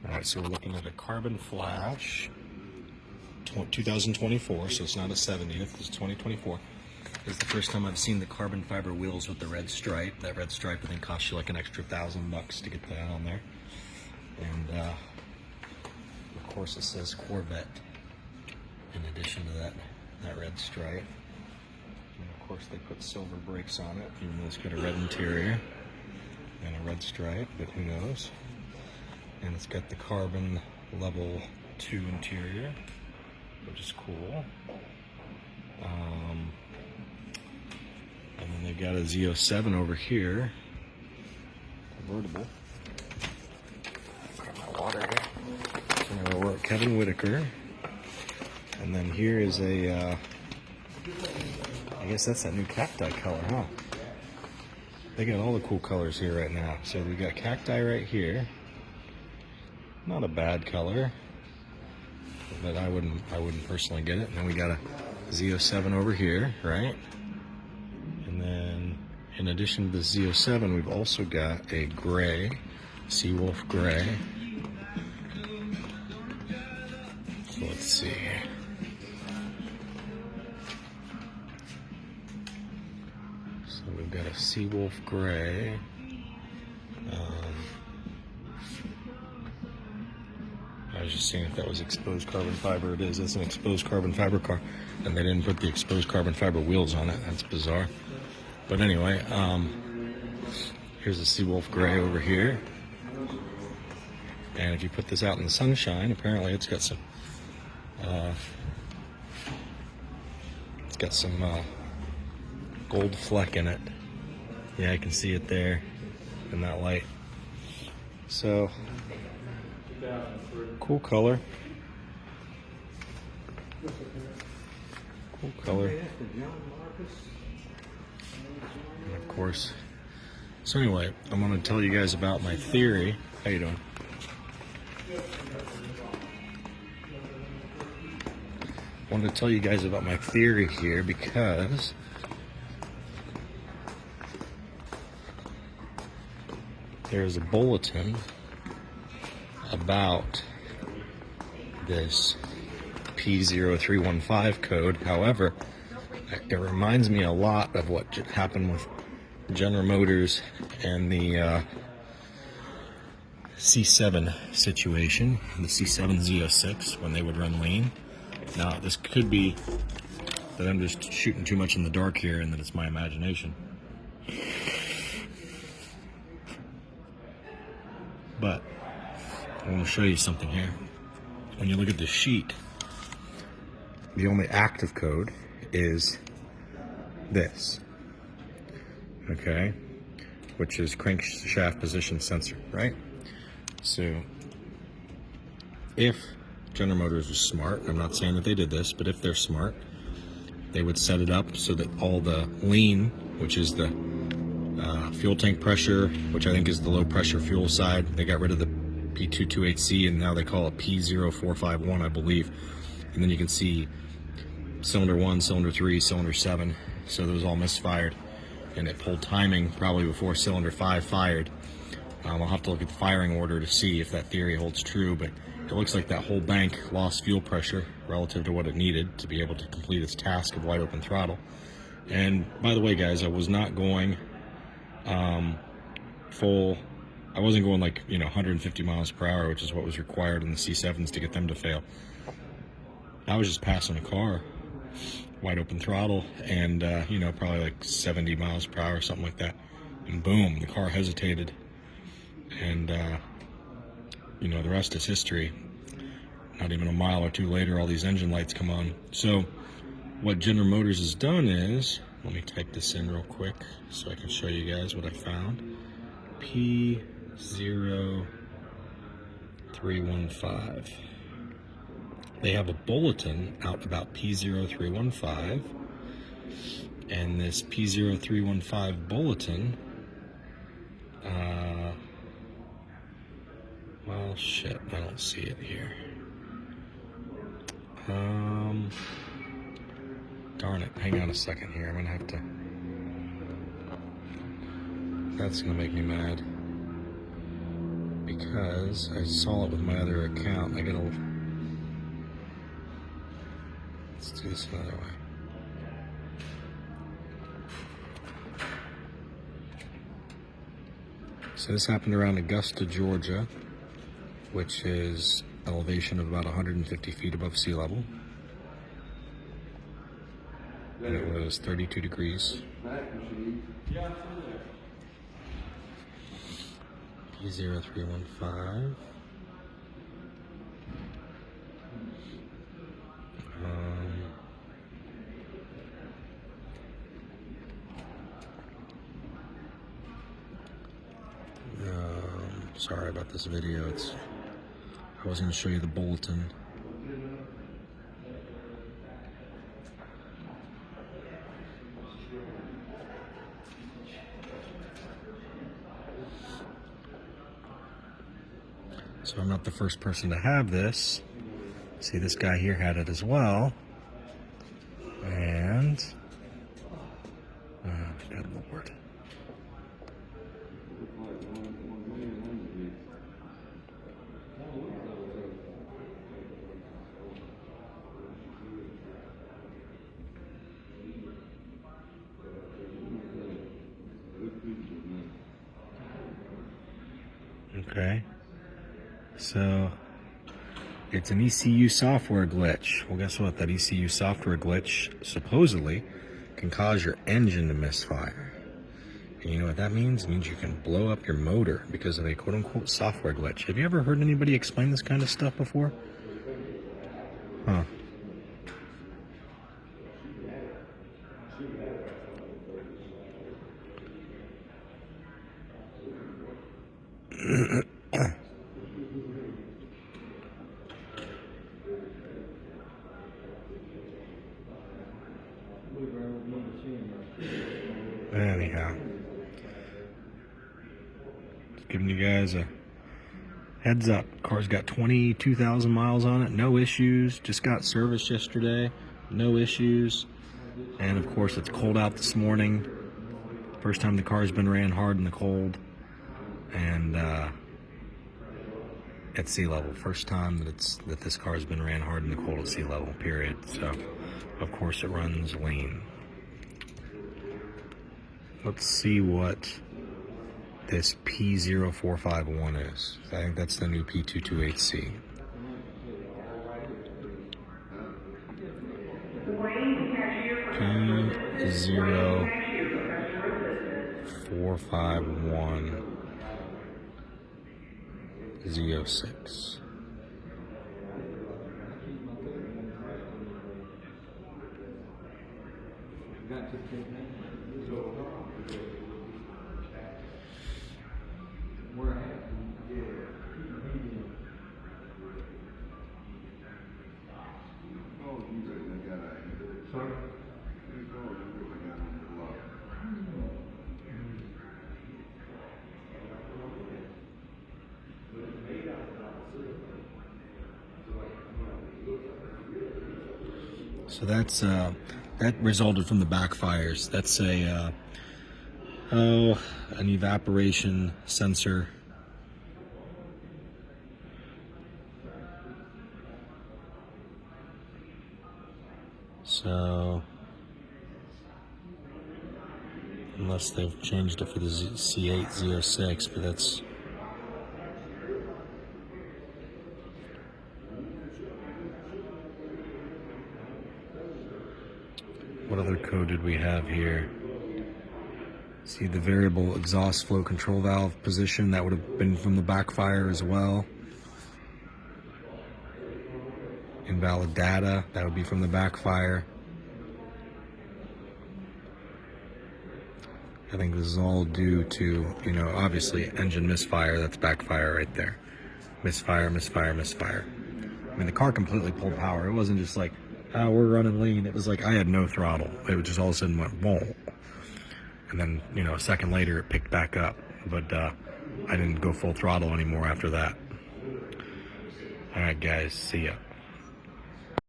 Alright, so we're looking at a carbon flash 2024, so it's not a 70th, it's 2024. This is the first time I've seen the carbon fiber wheels with the red stripe. That red stripe I think costs you like an extra $1,000 to get that on there. And of course it says Corvette in addition to that red stripe. And of course they put silver brakes on it, even though it's got a red interior and a red stripe, but who knows. And it's got the carbon level 2 interior, which is cool. And then they've got a Z07 over here, convertible. Got my water here. So we're at Kevin Whitaker. And then here is a, I guess that's that new cacti color, huh? They got all the cool colors here right now. So we got cacti right here. Not a bad color, but I wouldn't personally get it. And then we got a Z07 over here, right? And then in addition to the Z07, we've also got a gray, Seawolf gray. So let's see. So we've got a Seawolf gray. I was just seeing if that was exposed carbon fiber. It is. It's an exposed carbon fiber car, and they didn't put the exposed carbon fiber wheels on it. That's bizarre. But anyway, here's the Seawolf gray over here, and if you put this out in the sunshine, apparently it's got some gold fleck in it. Yeah, I can see it there in that light. So cool color. Cool color. And of course. So anyway, I'm going to tell you guys about my theory. How you doing? I wanted to tell you guys about my theory here because there's a bulletin about this P0315 code. However, it reminds me a lot of what happened with General Motors and the C7 situation, the C7 Z06, when they would run lean. Now, this could be that I'm just shooting too much in the dark here and that it's my imagination. But I want to show you something here. When you look at the sheet, the only active code is this, okay, which is crankshaft position sensor, right? So if General Motors was smart, I'm not saying that they did this, but if they're smart, they would set it up so that all the lean, which is the fuel tank pressure, which I think is the low pressure fuel side, they got rid of the P228C and now they call it P0451, I believe. And then you can see cylinder 1, cylinder 3, cylinder 7. So those all misfired, and it pulled timing probably before cylinder 5 fired. I'll have to look at the firing order to see if that theory holds true, but it looks like that whole bank lost fuel pressure relative to what it needed to be able to complete its task of wide open throttle. And by the way, guys, I was not going full. I wasn't going like 150 miles per hour, which is what was required in the C7s to get them to fail. I was just passing a car, wide open throttle, and probably like 70 miles per hour, something like that, and boom, the car hesitated, and the rest is history. Not even a mile or two later, all these engine lights come on. So what General Motors has done is, let me type this in real quick so I can show you guys what I found. P0315. They have a bulletin out about P0315, and this P0315 bulletin, well, shit, I don't see it here. Darn it, hang on a second here, I'm gonna have to, that's gonna make me mad. because I saw it with my other account. Let's do this another way. So this happened around Augusta, Georgia, which is elevation of about 150 feet above sea level. And it was 32 degrees. P0315. Sorry about this video. I was going to show you the bulletin. So I'm not the first person to have this. See, this guy here had it as well. And good Lord. Okay. So it's an ECU software glitch. Well, guess what? That ECU software glitch supposedly can cause your engine to misfire. And you know what that means? It means you can blow up your motor because of a quote-unquote software glitch. Have you ever heard anybody explain this kind of stuff before? Huh. Anyhow, just giving you guys a heads up. Car's got 22,000 miles on it, no issues. Just got serviced yesterday, no issues. And of course, it's cold out this morning. First time the car's been ran hard in the cold, and at sea level. First time that this car's been ran hard in the cold at sea level. Period. So, of course, it runs lean. Let's see what this P0451 is. I think that's the new P228C. P0451 z06. So that's that resulted from the backfires. That's an evaporation sensor. So unless they've changed it for the Z06, but that's what other code did we have here? See the variable exhaust flow control valve position, that would have been from the backfire as well. Invalid data, that would be from the backfire. I think this is all due to, obviously engine misfire. That's backfire right there. Misfire, misfire, misfire. I mean, the car completely pulled power. It wasn't just like, oh, we're running lean. It was like I had no throttle. It just all of a sudden went boom. And then, a second later it picked back up. But I didn't go full throttle anymore after that. All right, guys. See ya.